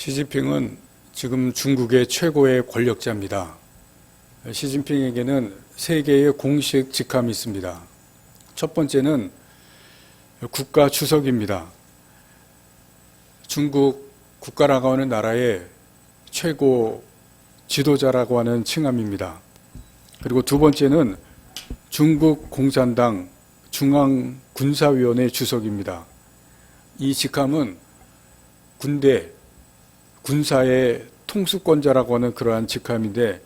시진핑은 지금 중국의 최고의 권력자입니다. 시진핑에게는 세 개의 공식 직함이 있습니다. 첫 번째는 국가 주석입니다. 중국 국가라고 하는 나라의 최고 지도자라고 하는 칭함입니다. 그리고 두 번째는 중국 공산당 중앙군사위원회 주석입니다. 이 직함은 군대, 군사의 통수권자라고 하는 그러한 직함인데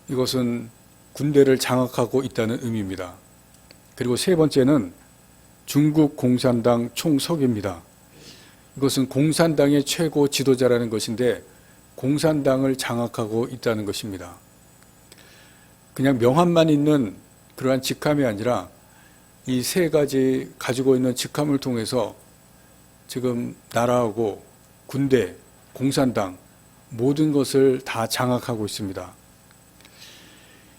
이것은 군대를 장악하고 있다는 의미입니다. 그리고 세 번째는 중국 공산당 총석입니다. 이것은 공산당의 최고 지도자라는 것인데 공산당을 장악하고 있다는 것입니다. 그냥 명함만 있는 그러한 직함이 아니라 이 세 가지 가지고 있는 직함을 통해서 지금 나라하고 군대, 공산당 모든 것을 다 장악하고 있습니다.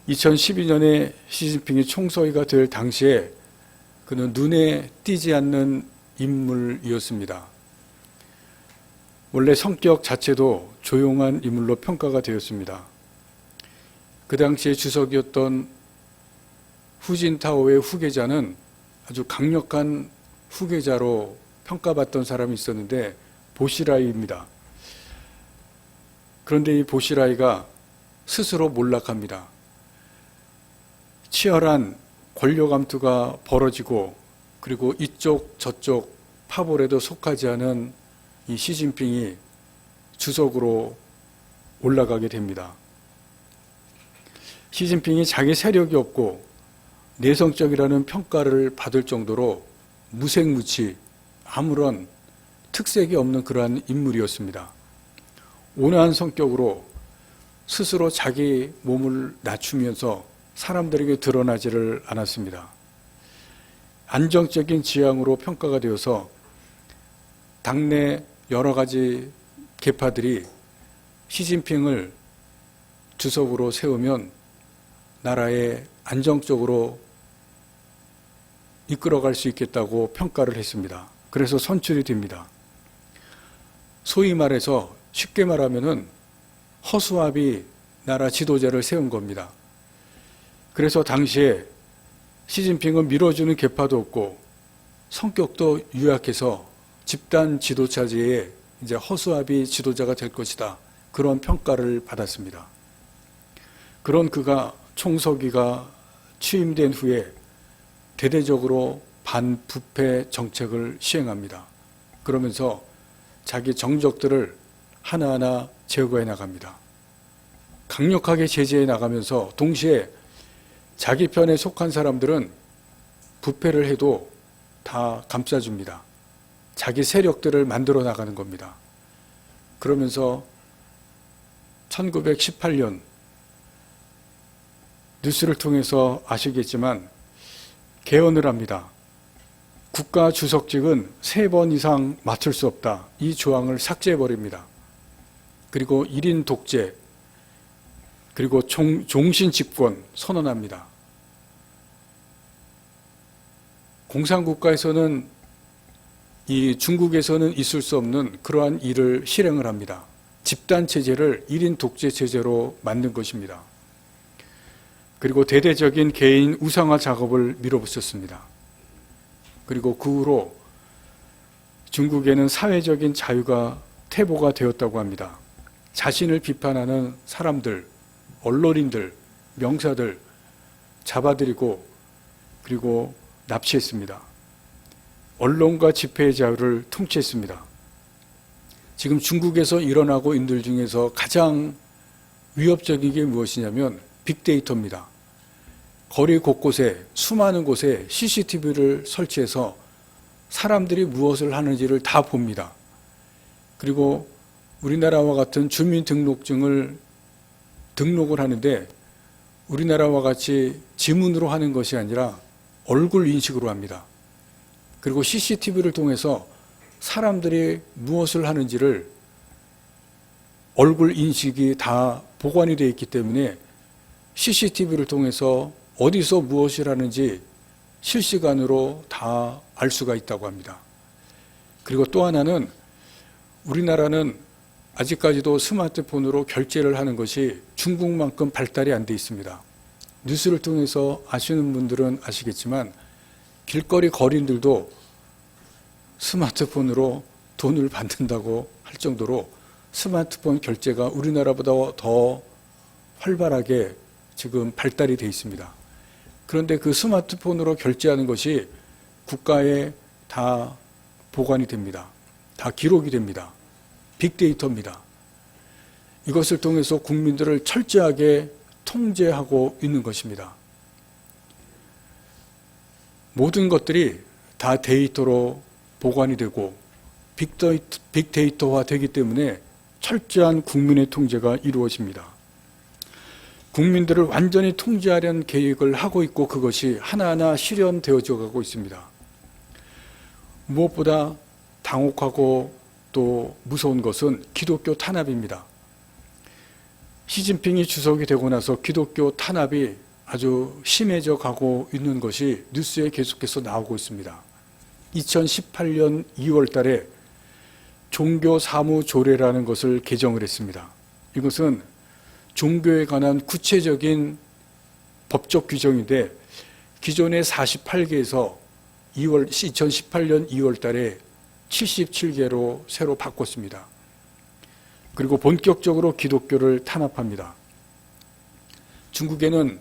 2012년에 시진핑이 총서기가 될 당시에 그는 눈에 띄지 않는 인물이었습니다. 원래 성격 자체도 조용한 인물로 평가가 되었습니다. 그 당시에 주석이었던 후진타오의 후계자는 아주 강력한 후계자로 평가받던 사람이 있었는데 보시라이입니다. 그런데 이 보시라이가 스스로 몰락합니다. 치열한 권력 암투가 벌어지고 그리고 이쪽 저쪽 파벌에도 속하지 않은 이 시진핑이 주석으로 올라가게 됩니다. 시진핑이 자기 세력이 없고 내성적이라는 평가를 받을 정도로 무색무취, 아무런 특색이 없는 그러한 인물이었습니다. 온화한 성격으로 스스로 자기 몸을 낮추면서 사람들에게 드러나지를 않았습니다. 안정적인 지향으로 평가가 되어서 당내 여러 가지 계파들이 시진핑을 주석으로 세우면 나라에 안정적으로 이끌어갈 수 있겠다고 평가를 했습니다. 그래서 선출이 됩니다. 소위 말해서 쉽게 말하면은 허수아비 나라 지도자를 세운 겁니다. 그래서 당시에 시진핑은 밀어주는 계파도 없고 성격도 유약해서 집단 지도자제의 이제 허수아비 지도자가 될 것이다. 그런 평가를 받았습니다. 그런 그가 총서기가 취임된 후에 대대적으로 반부패 정책을 시행합니다. 그러면서 자기 정적들을 하나하나 제거해 나갑니다. 강력하게 제재해 나가면서 동시에 자기 편에 속한 사람들은 부패를 해도 다 감싸줍니다. 자기 세력들을 만들어 나가는 겁니다. 그러면서 1918년 뉴스를 통해서 아시겠지만 개헌을 합니다. 국가 주석직은 3번 이상 맡을 수 없다. 이 조항을 삭제해버립니다. 그리고 1인 독재, 그리고 종신 집권 선언합니다. 공산국가에서는 이 중국에서는 있을 수 없는 그러한 일을 실행을 합니다. 집단 체제를 1인 독재 체제로 만든 것입니다. 그리고 대대적인 개인 우상화 작업을 밀어붙였습니다. 그리고 그 후로 중국에는 사회적인 자유가 퇴보가 되었다고 합니다. 자신을 비판하는 사람들, 언론인들, 명사들 잡아들이고 그리고 납치했습니다. 언론과 집회의 자유를 통치했습니다. 지금 중국에서 일어나고 있는 일 중에서 가장 위협적인 게 무엇이냐면 빅데이터입니다. 거리 곳곳에 수많은 곳에 CCTV를 설치해서 사람들이 무엇을 하는지를 다 봅니다. 그리고 우리나라와 같은 주민등록증을 등록을 하는데 우리나라와 같이 지문으로 하는 것이 아니라 얼굴 인식으로 합니다. 그리고 CCTV를 통해서 사람들이 무엇을 하는지를 얼굴 인식이 다 보관이 되어 있기 때문에 CCTV를 통해서 어디서 무엇을 하는지 실시간으로 다 알 수가 있다고 합니다. 그리고 또 하나는 우리나라는 아직까지도 스마트폰으로 결제를 하는 것이 중국만큼 발달이 안 돼 있습니다. 뉴스를 통해서 아시는 분들은 아시겠지만 길거리 거린들도 스마트폰으로 돈을 받는다고 할 정도로 스마트폰 결제가 우리나라보다 더 활발하게 지금 발달이 돼 있습니다. 그런데 그 스마트폰으로 결제하는 것이 국가에 다 보관이 됩니다. 다 기록이 됩니다. 빅데이터입니다. 이것을 통해서 국민들을 철저하게 통제하고 있는 것입니다. 모든 것들이 다 데이터로 보관이 되고 빅데이터화 되기 때문에 철저한 국민의 통제가 이루어집니다. 국민들을 완전히 통제하려는 계획을 하고 있고 그것이 하나하나 실현되어져 가고 있습니다. 무엇보다 당혹하고 또 무서운 것은 기독교 탄압입니다. 시진핑이 주석이 되고 나서 기독교 탄압이 아주 심해져 가고 있는 것이 뉴스에 계속해서 나오고 있습니다. 2018년 2월 달에 종교사무조례라는 것을 개정을 했습니다. 이것은 종교에 관한 구체적인 법적 규정인데 기존의 48개에서 2018년 2월 달에 77개로 새로 바꿨습니다. 그리고 본격적으로 기독교를 탄압합니다. 중국에는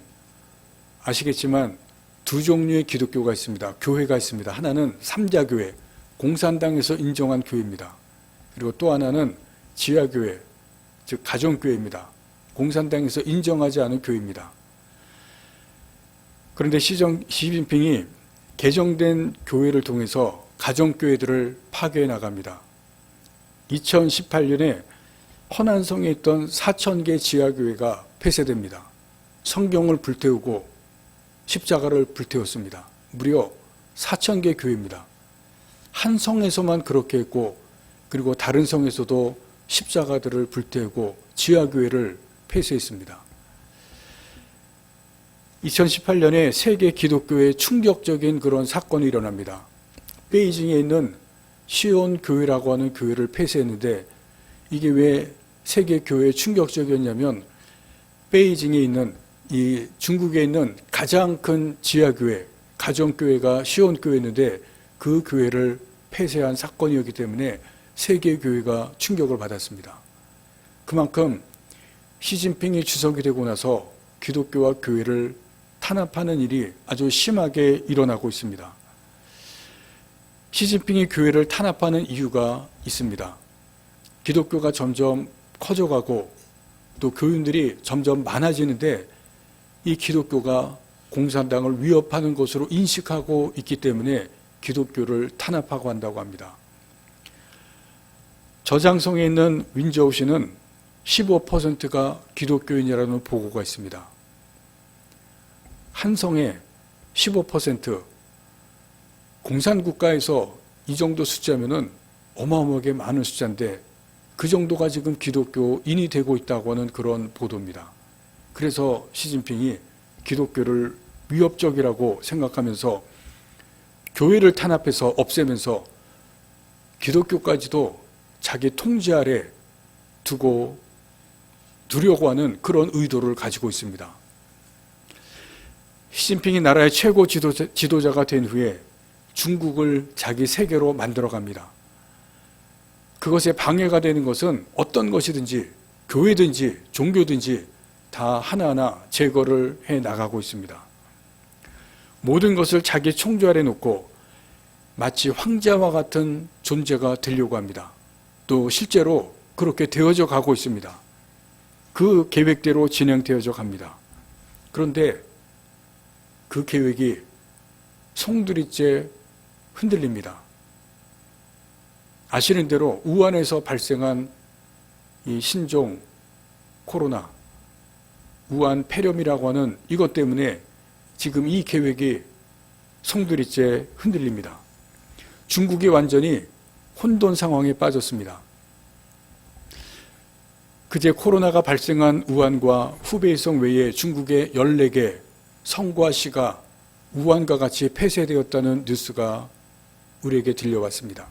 아시겠지만 두 종류의 기독교가 있습니다. 교회가 있습니다. 하나는 삼자교회, 공산당에서 인정한 교회입니다. 그리고 또 하나는 지하교회, 즉 가정교회입니다. 공산당에서 인정하지 않은 교회입니다. 그런데 시진핑이 개정된 교회를 통해서 가정교회들을 파괴해 나갑니다. 2018년에 허난성에 있던 4,000개 지하교회가 폐쇄됩니다. 성경을 불태우고 십자가를 불태웠습니다. 무려 4,000개 교회입니다. 한 성에서만 그렇게 했고 그리고 다른 성에서도 십자가들을 불태우고 지하교회를 폐쇄했습니다. 2018년에 세계 기독교에 충격적인 그런 사건이 일어납니다. 베이징에 있는 시온 교회라고 하는 교회를 폐쇄했는데 이게 왜 세계 교회에 충격적이었냐면 베이징에 있는 이 중국에 있는 가장 큰 지하교회, 가정교회가 시온 교회였는데 그 교회를 폐쇄한 사건이었기 때문에 세계 교회가 충격을 받았습니다. 그만큼 시진핑이 주석이 되고 나서 기독교와 교회를 탄압하는 일이 아주 심하게 일어나고 있습니다. 시진핑이 교회를 탄압하는 이유가 있습니다. 기독교가 점점 커져가고 또 교인들이 점점 많아지는데 이 기독교가 공산당을 위협하는 것으로 인식하고 있기 때문에 기독교를 탄압하고 한다고 합니다. 저장성에 있는 윈저우시는 15%가 기독교인이라는 보고가 있습니다. 한 성에 15%, 공산국가에서 이 정도 숫자면은 어마어마하게 많은 숫자인데 그 정도가 지금 기독교인이 되고 있다고 하는 그런 보도입니다. 그래서 시진핑이 기독교를 위협적이라고 생각하면서 교회를 탄압해서 없애면서 기독교까지도 자기 통제 아래 두고 두려고 하는 그런 의도를 가지고 있습니다. 시진핑이 나라의 최고 지도자가 된 후에 중국을 자기 세계로 만들어갑니다. 그것에 방해가 되는 것은 어떤 것이든지 교회든지 종교든지 다 하나하나 제거를 해 나가고 있습니다. 모든 것을 자기 총주 아래 놓고 마치 황제와 같은 존재가 되려고 합니다. 또 실제로 그렇게 되어져 가고 있습니다. 그 계획대로 진행되어져 갑니다. 그런데 그 계획이 송두리째 흔들립니다. 아시는 대로 우한에서 발생한 이 신종 코로나, 우한 폐렴이라고 하는 이것 때문에 지금 이 계획이 송두리째 흔들립니다. 중국이 완전히 혼돈 상황에 빠졌습니다. 그제 코로나가 발생한 우한과 후베이성 외에 중국의 14개 성과 시가 우한과 같이 폐쇄되었다는 뉴스가 우리에게 들려왔습니다.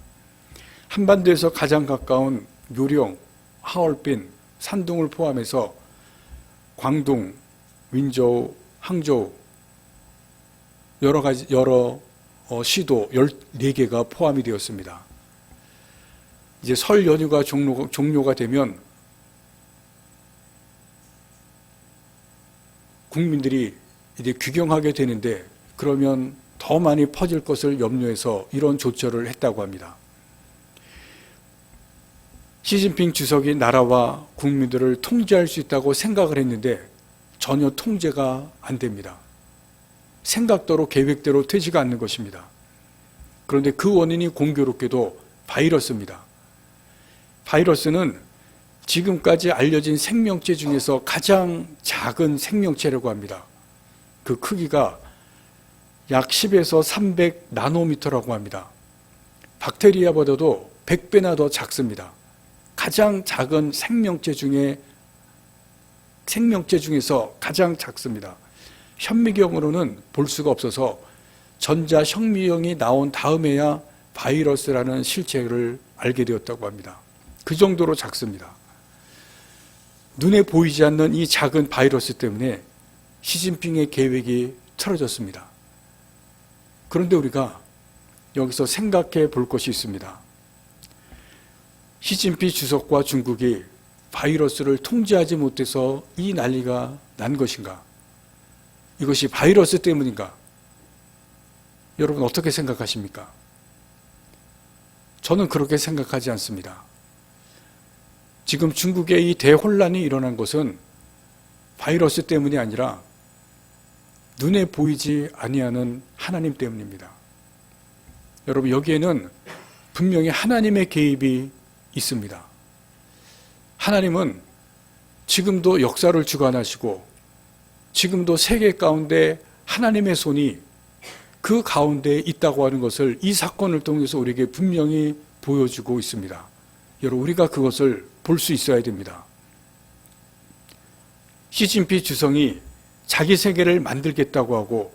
한반도에서 가장 가까운 묘령, 하얼빈, 산둥을 포함해서 광둥, 윈저우, 항저우 여러 시도 14개가 포함이 되었습니다. 이제 설 연휴가 종료가 되면 국민들이 이제 귀경하게 되는데 그러면 더 많이 퍼질 것을 염려해서 이런 조처를 했다고 합니다. 시진핑 주석이 나라와 국민들을 통제할 수 있다고 생각을 했는데 전혀 통제가 안 됩니다. 생각대로 계획대로 되지가 않는 것입니다. 그런데 그 원인이 공교롭게도 바이러스입니다. 바이러스는 지금까지 알려진 생명체 중에서 가장 작은 생명체라고 합니다. 그 크기가 약 10에서 300 나노미터라고 합니다. 박테리아보다도 100배나 더 작습니다. 가장 작은 생명체 중에서 가장 작습니다. 현미경으로는 볼 수가 없어서 전자현미경이 나온 다음에야 바이러스라는 실체를 알게 되었다고 합니다. 그 정도로 작습니다. 눈에 보이지 않는 이 작은 바이러스 때문에 시진핑의 계획이 틀어졌습니다. 그런데 우리가 여기서 생각해 볼 것이 있습니다. 시진핑 주석과 중국이 바이러스를 통제하지 못해서 이 난리가 난 것인가? 이것이 바이러스 때문인가? 여러분 어떻게 생각하십니까? 저는 그렇게 생각하지 않습니다. 지금 중국의 이 대혼란이 일어난 것은 바이러스 때문이 아니라 눈에 보이지 아니하는 하나님 때문입니다. 여러분 여기에는 분명히 하나님의 개입이 있습니다. 하나님은 지금도 역사를 주관하시고 지금도 세계 가운데 하나님의 손이 그 가운데 있다고 하는 것을 이 사건을 통해서 우리에게 분명히 보여주고 있습니다. 여러분 우리가 그것을 볼 수 있어야 됩니다. 시진핑 주석이 자기 세계를 만들겠다고 하고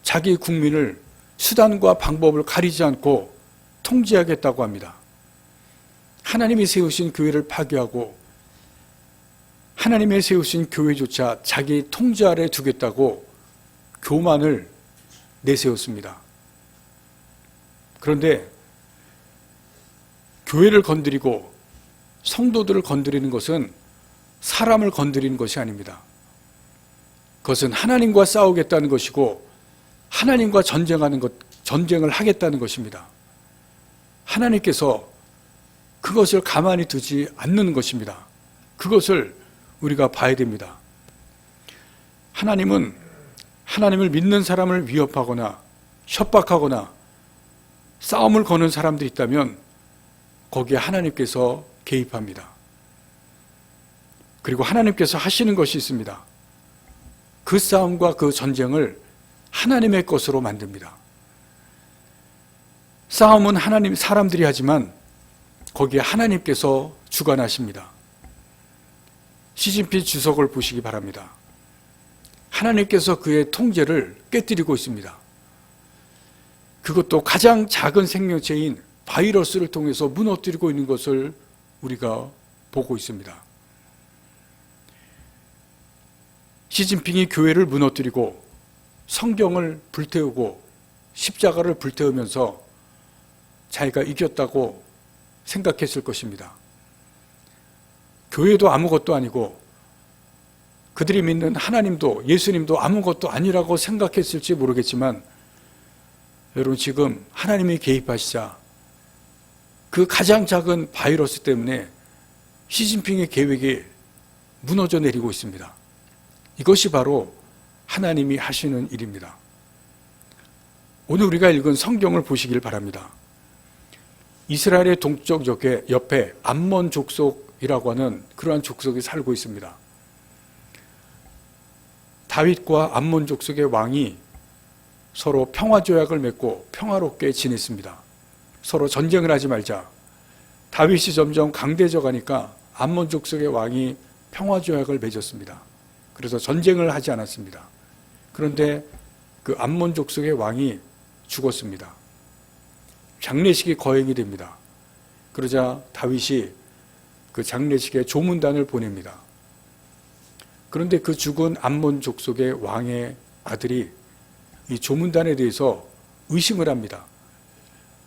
자기 국민을 수단과 방법을 가리지 않고 통제하겠다고 합니다. 하나님이 세우신 교회를 파괴하고 하나님이 세우신 교회조차 자기 통제 아래 두겠다고 교만을 내세웠습니다. 그런데 교회를 건드리고 성도들을 건드리는 것은 사람을 건드리는 것이 아닙니다. 그것은 하나님과 싸우겠다는 것이고 하나님과 전쟁을 하겠다는 것입니다. 하나님께서 그것을 가만히 두지 않는 것입니다. 그것을 우리가 봐야 됩니다. 하나님은 하나님을 믿는 사람을 위협하거나 협박하거나 싸움을 거는 사람들이 있다면 거기에 하나님께서 개입합니다. 그리고 하나님께서 하시는 것이 있습니다. 그 싸움과 그 전쟁을 하나님의 것으로 만듭니다. 싸움은 사람들이 하지만 거기에 하나님께서 주관하십니다. 시진핑 주석을 보시기 바랍니다. 하나님께서 그의 통제를 깨뜨리고 있습니다. 그것도 가장 작은 생명체인 바이러스를 통해서 무너뜨리고 있는 것을 우리가 보고 있습니다. 시진핑이 교회를 무너뜨리고 성경을 불태우고 십자가를 불태우면서 자기가 이겼다고 생각했을 것입니다. 교회도 아무것도 아니고 그들이 믿는 하나님도 예수님도 아무것도 아니라고 생각했을지 모르겠지만 여러분 지금 하나님이 개입하시자 그 가장 작은 바이러스 때문에 시진핑의 계획이 무너져 내리고 있습니다. 이것이 바로 하나님이 하시는 일입니다. 오늘 우리가 읽은 성경을 보시길 바랍니다. 이스라엘의 동쪽 옆에 암몬 족속이라고 하는 그러한 족속이 살고 있습니다. 다윗과 암몬 족속의 왕이 서로 평화조약을 맺고 평화롭게 지냈습니다. 서로 전쟁을 하지 말자. 다윗이 점점 강대져 가니까 암몬 족속의 왕이 평화조약을 맺었습니다. 그래서 전쟁을 하지 않았습니다. 그런데 그 암몬 족속의 왕이 죽었습니다. 장례식이 거행이 됩니다. 그러자 다윗이 그 장례식에 조문단을 보냅니다. 그런데 그 죽은 암몬 족속의 왕의 아들이 이 조문단에 대해서 의심을 합니다.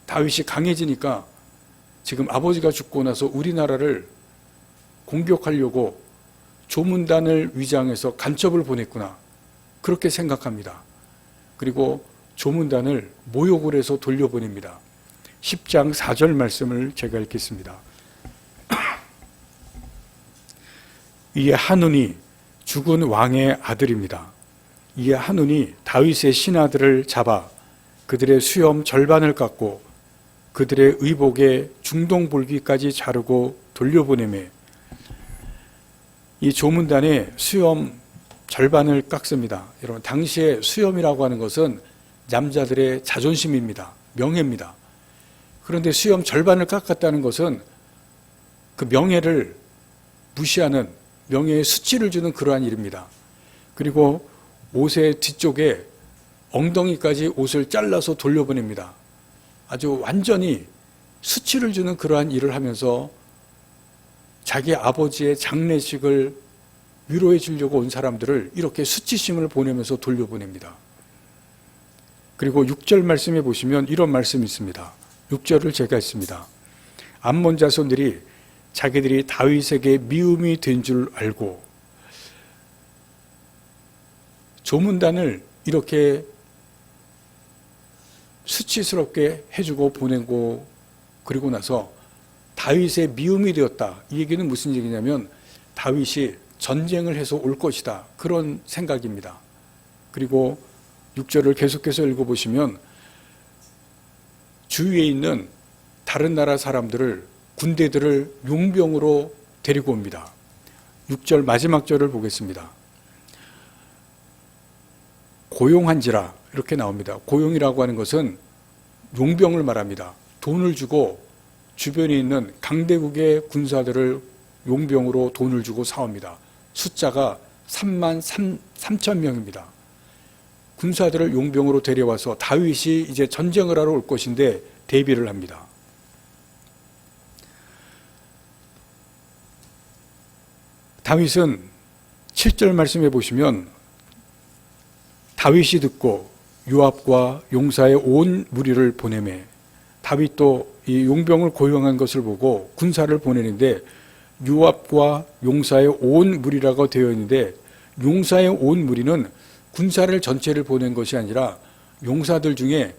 다윗이 강해지니까 지금 아버지가 죽고 나서 우리나라를 공격하려고 조문단을 위장해서 간첩을 보냈구나. 그렇게 생각합니다. 그리고 조문단을 모욕을 해서 돌려보냅니다. 10장 4절 말씀을 제가 읽겠습니다. 이에 한운이 죽은 왕의 아들입니다. 이에 한운이 다윗의 신하들을 잡아 그들의 수염 절반을 깎고 그들의 의복에 중동볼기까지 자르고 돌려보내매 이 조문단의 수염 절반을 깎습니다. 여러분, 당시에 수염이라고 하는 것은 남자들의 자존심입니다. 명예입니다. 그런데 수염 절반을 깎았다는 것은 그 명예를 무시하는, 명예에 수치를 주는 그러한 일입니다. 그리고 옷의 뒤쪽에 엉덩이까지 옷을 잘라서 돌려보냅니다. 아주 완전히 수치를 주는 그러한 일을 하면서 자기 아버지의 장례식을 위로해 주려고 온 사람들을 이렇게 수치심을 보내면서 돌려보냅니다. 그리고 6절 말씀에 보시면 이런 말씀이 있습니다. 6절을 제가 했습니다. 암몬 자손들이 자기들이 다윗에게 미움이 된 줄 알고 조문단을 이렇게 수치스럽게 해주고 보내고 그리고 나서 다윗의 미움이 되었다. 이 얘기는 무슨 얘기냐면 다윗이 전쟁을 해서 올 것이다. 그런 생각입니다. 그리고 6절을 계속해서 읽어보시면 주위에 있는 다른 나라 사람들을, 군대들을 용병으로 데리고 옵니다. 6절 마지막 절을 보겠습니다. 고용한지라 이렇게 나옵니다. 고용이라고 하는 것은 용병을 말합니다. 돈을 주고 주변에 있는 강대국의 군사들을 용병으로 돈을 주고 사옵니다. 숫자가 3만 3천 명입니다. 군사들을 용병으로 데려와서 다윗이 이제 전쟁을 하러 올 것인데 대비를 합니다. 다윗은 7절 말씀해 보시면 다윗이 듣고 요압과 용사의 온 무리를 보내매 다윗도 이 용병을 고용한 것을 보고 군사를 보내는데 요압과 용사의 온 무리라고 되어 있는데 용사의 온 무리는 군사를 전체를 보낸 것이 아니라 용사들 중에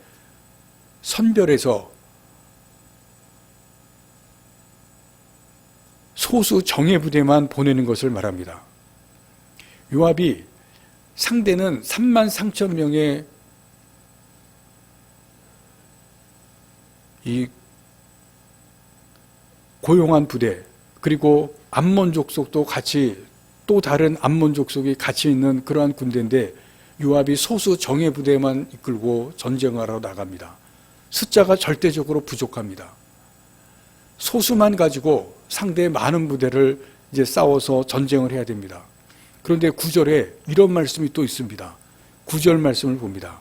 선별해서 소수 정예부대만 보내는 것을 말합니다. 요압이 상대는 3만 3천 명의 이 고용한 부대, 그리고 암몬 족속도 같이, 또 다른 암몬 족속이 같이 있는 그러한 군대인데 요압이 소수 정예 부대만 이끌고 전쟁하러 나갑니다. 숫자가 절대적으로 부족합니다. 소수만 가지고 상대의 많은 부대를 이제 싸워서 전쟁을 해야 됩니다. 그런데 9절에 이런 말씀이 또 있습니다. 9절 말씀을 봅니다.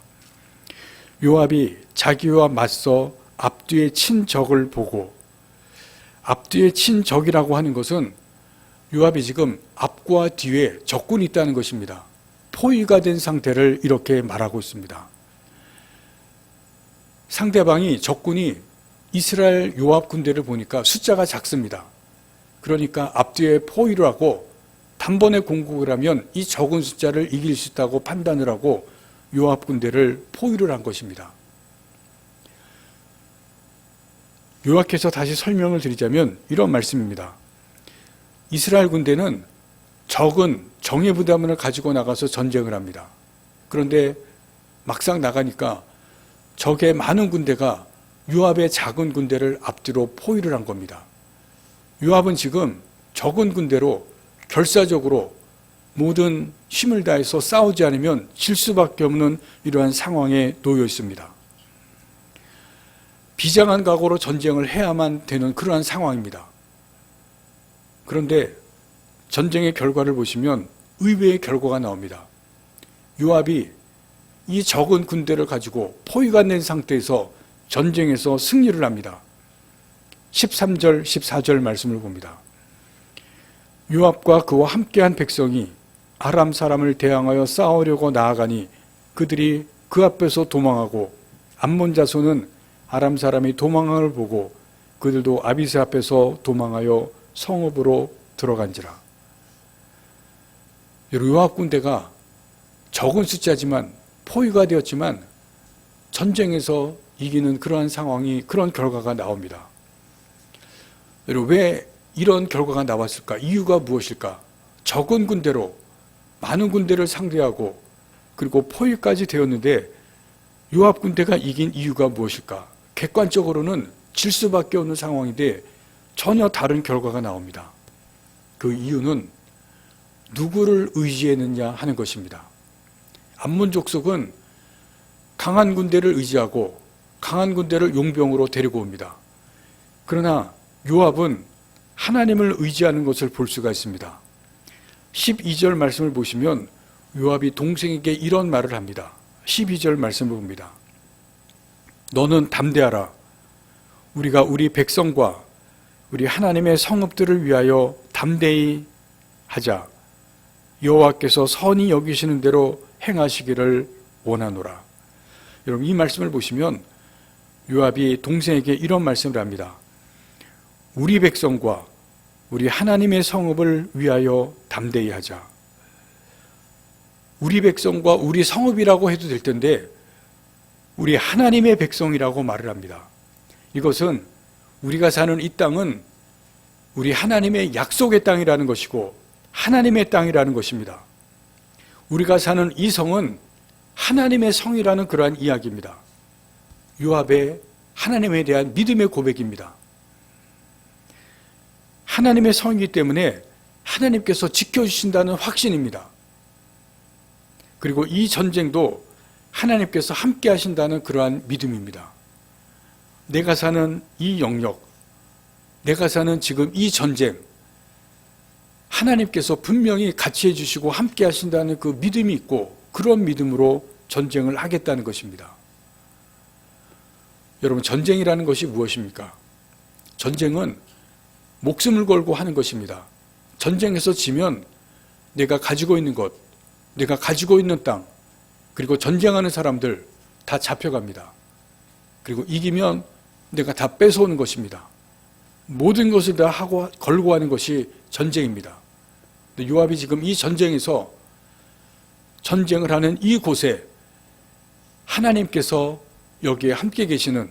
요압이 자기와 맞서 앞뒤에 친 적을 보고, 앞뒤에 친 적이라고 하는 것은 요압이 지금 앞과 뒤에 적군이 있다는 것입니다. 포위가 된 상태를 이렇게 말하고 있습니다. 상대방이, 적군이 이스라엘 요압 군대를 보니까 숫자가 작습니다. 그러니까 앞뒤에 포위를 하고 단번에 공격을 하면 이 적은 숫자를 이길 수 있다고 판단을 하고 요압 군대를 포위를 한 것입니다. 요약해서 다시 설명을 드리자면 이런 말씀입니다. 이스라엘 군대는 적은 정예부대만을 가지고 나가서 전쟁을 합니다. 그런데 막상 나가니까 적의 많은 군대가 요압의 작은 군대를 앞뒤로 포위를 한 겁니다. 요압은 지금 적은 군대로 결사적으로 모든 힘을 다해서 싸우지 않으면 질 수밖에 없는 이러한 상황에 놓여 있습니다. 비장한 각오로 전쟁을 해야만 되는 그러한 상황입니다. 그런데 전쟁의 결과를 보시면 의외의 결과가 나옵니다. 요압이 이 적은 군대를 가지고 포위가 된 상태에서 전쟁에서 승리를 합니다. 13절, 14절 말씀을 봅니다. 요압과 그와 함께한 백성이 아람 사람을 대항하여 싸우려고 나아가니 그들이 그 앞에서 도망하고 암몬 자손은 아람 사람이 도망한 걸 보고 그들도 아비스 앞에서 도망하여 성읍으로 들어간지라. 요압 군대가 적은 숫자지만 포위가 되었지만 전쟁에서 이기는 그러한 상황이, 그런 결과가 나옵니다. 왜 이런 결과가 나왔을까? 이유가 무엇일까? 적은 군대로 많은 군대를 상대하고 그리고 포위까지 되었는데 요압 군대가 이긴 이유가 무엇일까? 객관적으로는 질 수밖에 없는 상황인데 전혀 다른 결과가 나옵니다. 그 이유는 누구를 의지했느냐 하는 것입니다. 암몬 족속은 강한 군대를 의지하고 강한 군대를 용병으로 데리고 옵니다. 그러나 요압은 하나님을 의지하는 것을 볼 수가 있습니다. 12절 말씀을 보시면 요압이 동생에게 이런 말을 합니다. 12절 말씀을 봅니다. 너는 담대하라. 우리가 우리 백성과 우리 하나님의 성읍들을 위하여 담대히 하자. 여호와께서 선히 여기시는 대로 행하시기를 원하노라. 여러분, 이 말씀을 보시면 요압이 동생에게 이런 말씀을 합니다. 우리 백성과 우리 하나님의 성읍을 위하여 담대히 하자. 우리 백성과 우리 성읍이라고 해도 될 텐데 우리 하나님의 백성이라고 말을 합니다. 이것은 우리가 사는 이 땅은 우리 하나님의 약속의 땅이라는 것이고 하나님의 땅이라는 것입니다. 우리가 사는 이 성은 하나님의 성이라는 그러한 이야기입니다. 요압의 하나님에 대한 믿음의 고백입니다. 하나님의 성이기 때문에 하나님께서 지켜주신다는 확신입니다. 그리고 이 전쟁도 하나님께서 함께 하신다는 그러한 믿음입니다. 내가 사는 이 영역, 내가 사는 지금 이 전쟁, 하나님께서 분명히 같이 해주시고 함께 하신다는 그 믿음이 있고 그런 믿음으로 전쟁을 하겠다는 것입니다. 여러분, 전쟁이라는 것이 무엇입니까? 전쟁은 목숨을 걸고 하는 것입니다. 전쟁에서 지면 내가 가지고 있는 것, 내가 가지고 있는 땅, 그리고 전쟁하는 사람들 다 잡혀갑니다. 그리고 이기면 내가 다 뺏어오는 것입니다. 모든 것을 다 하고 걸고 하는 것이 전쟁입니다. 근데 요압이 지금 이 전쟁에서 전쟁을 하는 이 곳에 하나님께서 여기에 함께 계시는,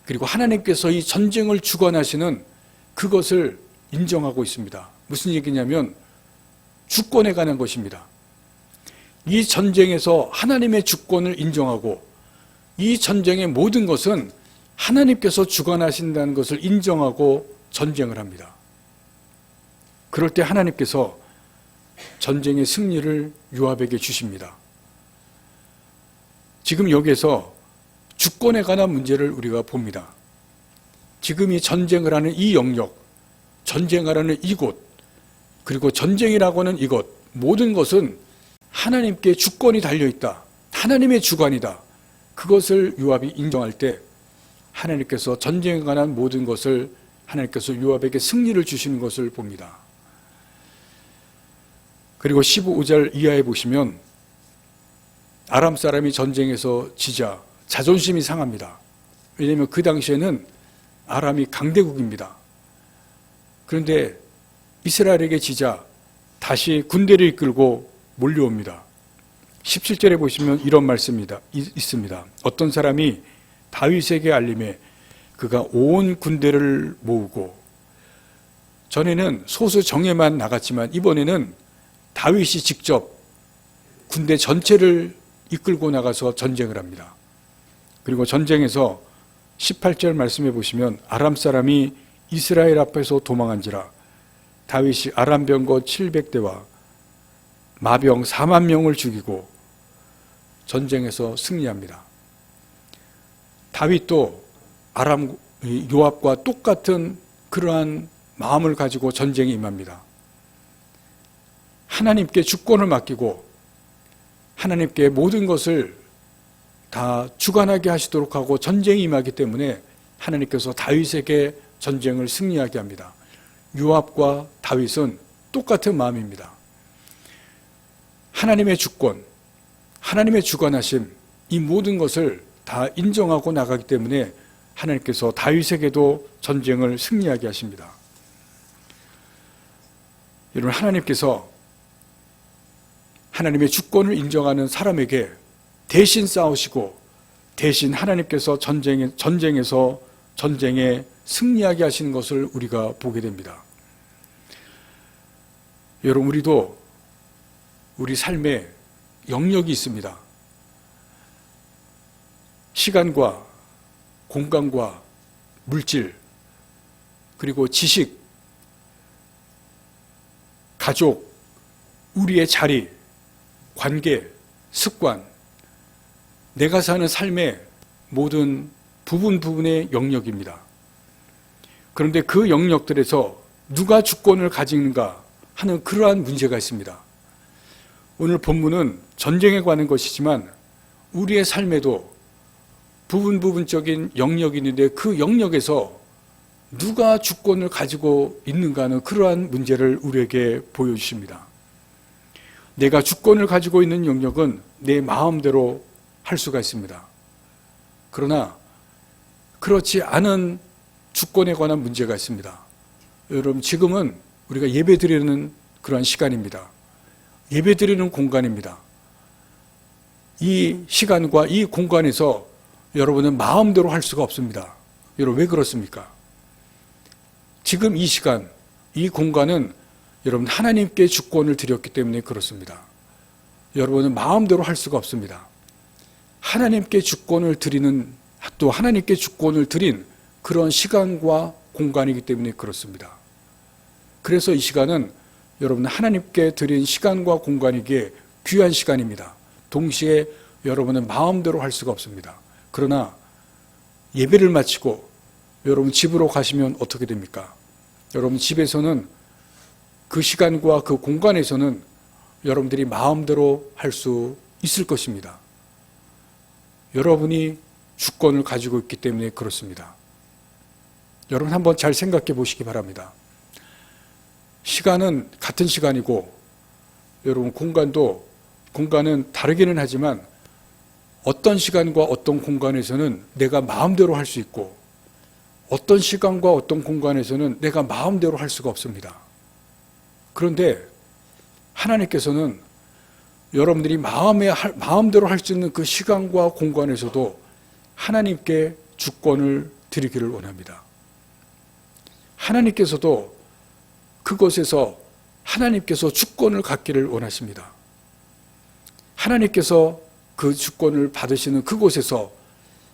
그리고 하나님께서 이 전쟁을 주관하시는 그것을 인정하고 있습니다. 무슨 얘기냐면 주권에 관한 것입니다. 이 전쟁에서 하나님의 주권을 인정하고 이 전쟁의 모든 것은 하나님께서 주관하신다는 것을 인정하고 전쟁을 합니다. 그럴 때 하나님께서 전쟁의 승리를 요압에게 주십니다. 지금 여기에서 주권에 관한 문제를 우리가 봅니다. 지금 이 전쟁을 하는 이 영역, 전쟁을 하는 이곳, 그리고 전쟁이라고 하는 이것, 모든 것은 하나님께 주권이 달려있다. 하나님의 주관이다. 그것을 요압이 인정할 때 하나님께서 전쟁에 관한 모든 것을 하나님께서 요압에게 승리를 주시는 것을 봅니다. 그리고 15절 이하에 보시면 아람 사람이 전쟁에서 지자 자존심이 상합니다. 왜냐하면 그 당시에는 아람이 강대국입니다. 그런데 이스라엘에게 지자 다시 군대를 이끌고 몰려옵니다. 17절에 보시면 이런 말씀이 있습니다. 어떤 사람이 다윗에게 알림해 그가 온 군대를 모으고, 전에는 소수 정예만 나갔지만 이번에는 다윗이 직접 군대 전체를 이끌고 나가서 전쟁을 합니다. 그리고 전쟁에서 18절 말씀해 보시면 아람 사람이 이스라엘 앞에서 도망한지라 다윗이 아람 병거 700대와 마병 4만 명을 죽이고 전쟁에서 승리합니다. 다윗도 아람 요압과 똑같은 그러한 마음을 가지고 전쟁에 임합니다. 하나님께 주권을 맡기고 하나님께 모든 것을 다 주관하게 하시도록 하고 전쟁에 임하기 때문에 하나님께서 다윗에게 전쟁을 승리하게 합니다. 요압과 다윗은 똑같은 마음입니다. 하나님의 주권, 하나님의 주관하심, 이 모든 것을 다 인정하고 나가기 때문에 하나님께서 다윗에게도 전쟁을 승리하게 하십니다. 여러분, 하나님께서 하나님의 주권을 인정하는 사람에게 대신 싸우시고 대신 하나님께서 전쟁에서 전쟁에 승리하게 하시는 것을 우리가 보게 됩니다. 여러분, 우리도 우리 삶에 영역이 있습니다. 시간과 공간과 물질, 그리고 지식, 가족, 우리의 자리, 관계, 습관, 내가 사는 삶의 모든 부분의 영역입니다. 그런데 그 영역들에서 누가 주권을 가지는가 하는 그러한 문제가 있습니다. 오늘 본문은 전쟁에 관한 것이지만 우리의 삶에도 부분적인 영역이 있는데 그 영역에서 누가 주권을 가지고 있는가 하는 그러한 문제를 우리에게 보여주십니다. 내가 주권을 가지고 있는 영역은 내 마음대로 할 수가 있습니다. 그러나 그렇지 않은 주권에 관한 문제가 있습니다. 여러분, 지금은 우리가 예배드리는 그러한 시간입니다. 예배드리는 공간입니다. 이 시간과 이 공간에서 여러분은 마음대로 할 수가 없습니다. 여러분, 왜 그렇습니까? 지금 이 시간, 이 공간은 여러분 하나님께 주권을 드렸기 때문에 그렇습니다. 여러분은 마음대로 할 수가 없습니다. 하나님께 주권을 드리는, 또 하나님께 주권을 드린 그런 시간과 공간이기 때문에 그렇습니다. 그래서 이 시간은 여러분 하나님께 드린 시간과 공간이기에 귀한 시간입니다. 동시에 여러분은 마음대로 할 수가 없습니다. 그러나 예배를 마치고 여러분 집으로 가시면 어떻게 됩니까? 여러분 집에서는 그 시간과 그 공간에서는 여러분들이 마음대로 할 수 있을 것입니다. 여러분이 주권을 가지고 있기 때문에 그렇습니다. 여러분 한번 잘 생각해 보시기 바랍니다. 시간은 같은 시간이고 여러분 공간은 다르기는 하지만 어떤 시간과 어떤 공간에서는 내가 마음대로 할 수 있고 어떤 시간과 어떤 공간에서는 내가 마음대로 할 수가 없습니다. 그런데 하나님께서는 여러분들이 마음대로 할 수 있는 그 시간과 공간에서도 하나님께 주권을 드리기를 원합니다. 하나님께서도 그곳에서 하나님께서 주권을 갖기를 원하십니다. 하나님께서 그 주권을 받으시는 그곳에서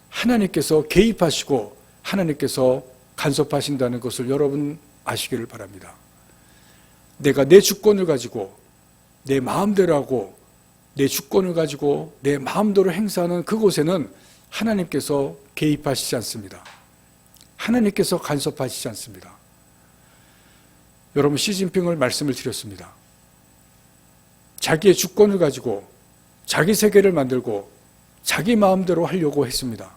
하나님께서 개입하시고 하나님께서 간섭하신다는 것을 여러분 아시기를 바랍니다. 내가 내 주권을 가지고 내 마음대로 하고 내 주권을 가지고 내 마음대로 행사하는 그곳에는 하나님께서 개입하시지 않습니다. 하나님께서 간섭하시지 않습니다. 여러분, 시진핑을 말씀을 드렸습니다. 자기의 주권을 가지고 자기 세계를 만들고 자기 마음대로 하려고 했습니다.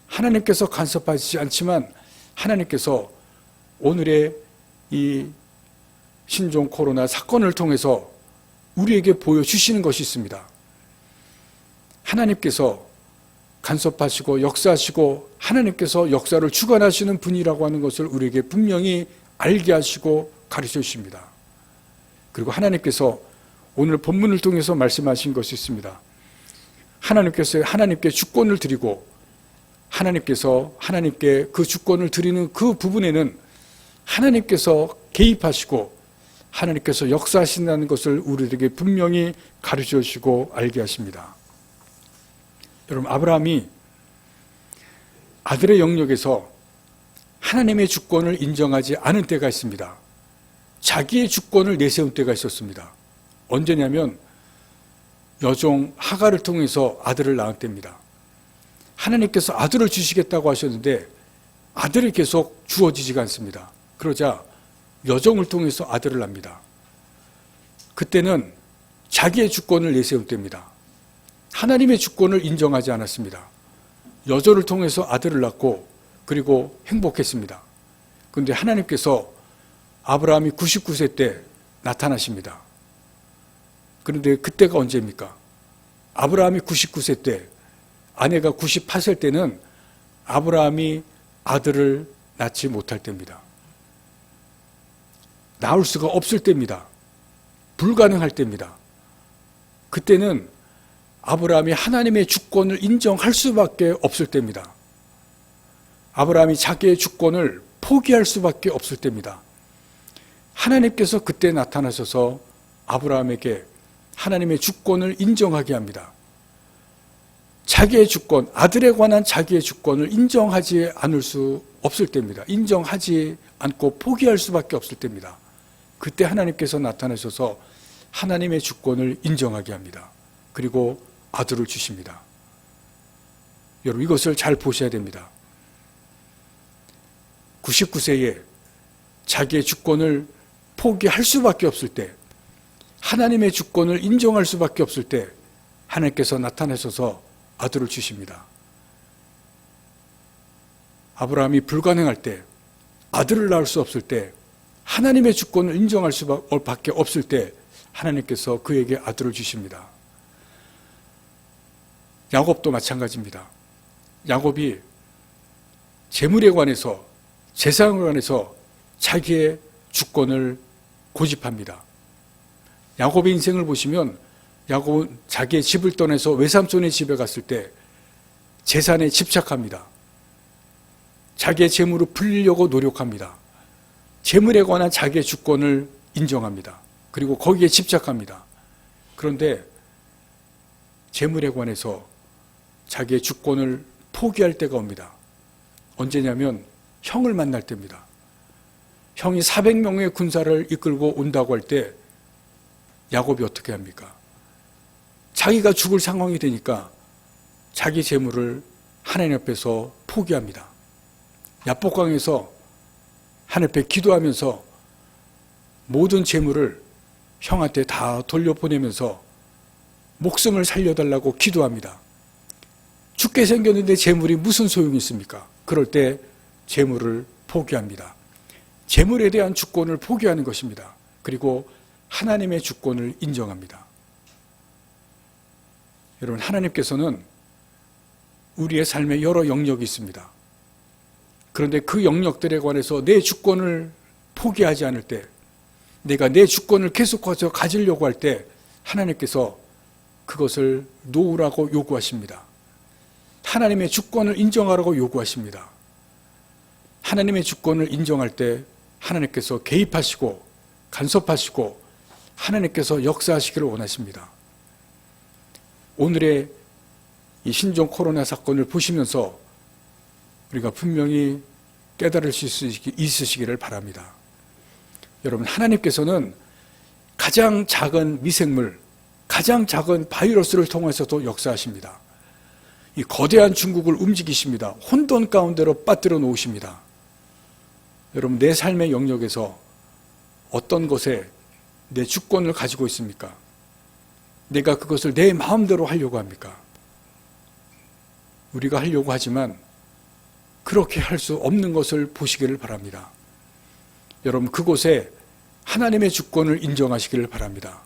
하나님께서 간섭하시지 않지만 하나님께서 오늘의 이 신종 코로나 사건을 통해서 우리에게 보여주시는 것이 있습니다. 하나님께서 간섭하시고 역사하시고 하나님께서 역사를 주관하시는 분이라고 하는 것을 우리에게 분명히 알게 하시고 가르쳐 주십니다. 그리고 하나님께서 오늘 본문을 통해서 말씀하신 것이 있습니다. 하나님께서 하나님께 주권을 드리고 하나님께 그 주권을 드리는 그 부분에는 하나님께서 개입하시고 하나님께서 역사하신다는 것을 우리에게 분명히 가르쳐 주시고 알게 하십니다. 여러분, 아브라함이 아들의 영역에서 하나님의 주권을 인정하지 않은 때가 있습니다. 자기의 주권을 내세운 때가 있었습니다. 언제냐면 여종 하갈을 통해서 아들을 낳은 때입니다. 하나님께서 아들을 주시겠다고 하셨는데 아들이 계속 주어지지가 않습니다. 그러자 여종을 통해서 아들을 낳습니다. 그때는 자기의 주권을 내세운 때입니다. 하나님의 주권을 인정하지 않았습니다. 여종을 통해서 아들을 낳고 그리고 행복했습니다. 그런데 하나님께서 아브라함이 99세 때 나타나십니다. 그런데 그때가 언제입니까? 아브라함이 99세 때, 아내가 98세 때는 아브라함이 아들을 낳지 못할 때입니다. 낳을 수가 없을 때입니다. 불가능할 때입니다. 그때는 아브라함이 하나님의 주권을 인정할 수밖에 없을 때입니다. 아브라함이 자기의 주권을 포기할 수밖에 없을 때입니다. 하나님께서 그때 나타나셔서 아브라함에게 하나님의 주권을 인정하게 합니다. 자기의 주권, 아들에 관한 자기의 주권을 인정하지 않을 수 없을 때입니다. 인정하지 않고 포기할 수밖에 없을 때입니다. 그때 하나님께서 나타나셔서 하나님의 주권을 인정하게 합니다. 그리고 아들을 주십니다. 여러분, 이것을 잘 보셔야 됩니다. 99세에 자기의 주권을 포기할 수밖에 없을 때, 하나님의 주권을 인정할 수밖에 없을 때 하나님께서 나타나셔서 아들을 주십니다. 아브라함이 불가능할 때, 아들을 낳을 수 없을 때, 하나님의 주권을 인정할 수밖에 없을 때 하나님께서 그에게 아들을 주십니다. 야곱도 마찬가지입니다. 야곱이 재물에 관해서, 재산에 관해서 자기의 주권을 고집합니다. 야곱의 인생을 보시면 야곱은 자기의 집을 떠나서 외삼촌의 집에 갔을 때 재산에 집착합니다. 자기의 재물을 불리려고 노력합니다. 재물에 관한 자기의 주권을 인정합니다. 그리고 거기에 집착합니다. 그런데 재물에 관해서 자기의 주권을 포기할 때가 옵니다. 언제냐면 형을 만날 때입니다. 형이 400명의 군사를 이끌고 온다고 할 때 야곱이 어떻게 합니까? 자기가 죽을 상황이 되니까 자기 재물을 하나님 앞에서 포기합니다. 야복강에서 하나님 앞에 기도하면서 모든 재물을 형한테 다 돌려보내면서 목숨을 살려달라고 기도합니다. 죽게 생겼는데 재물이 무슨 소용이 있습니까? 그럴 때 재물을 포기합니다. 재물에 대한 주권을 포기하는 것입니다. 그리고 하나님의 주권을 인정합니다. 여러분, 하나님께서는 우리의 삶에 여러 영역이 있습니다. 그런데 그 영역들에 관해서 내 주권을 포기하지 않을 때, 내가 내 주권을 계속해서 가지려고 할 때 하나님께서 그것을 놓으라고 요구하십니다. 하나님의 주권을 인정하라고 요구하십니다. 하나님의 주권을 인정할 때 하나님께서 개입하시고 간섭하시고 하나님께서 역사하시기를 원하십니다. 오늘의 이 신종 코로나 사건을 보시면서 우리가 분명히 깨달을 수 있으시기를 바랍니다. 여러분, 하나님께서는 가장 작은 미생물, 가장 작은 바이러스를 통해서도 역사하십니다. 이 거대한 중국을 움직이십니다. 혼돈 가운데로 빠뜨려 놓으십니다. 여러분, 내 삶의 영역에서 어떤 것에 내 주권을 가지고 있습니까? 내가 그것을 내 마음대로 하려고 합니까? 우리가 하려고 하지만 그렇게 할 수 없는 것을 보시기를 바랍니다. 여러분, 그곳에 하나님의 주권을 인정하시기를 바랍니다.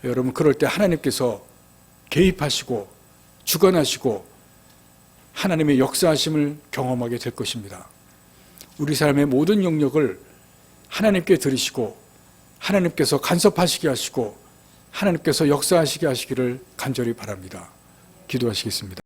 여러분, 그럴 때 하나님께서 개입하시고 주관하시고 하나님의 역사하심을 경험하게 될 것입니다. 우리 삶의 모든 영역을 하나님께 드리시고 하나님께서 간섭하시게 하시고 하나님께서 역사하시게 하시기를 간절히 바랍니다. 기도하시겠습니다.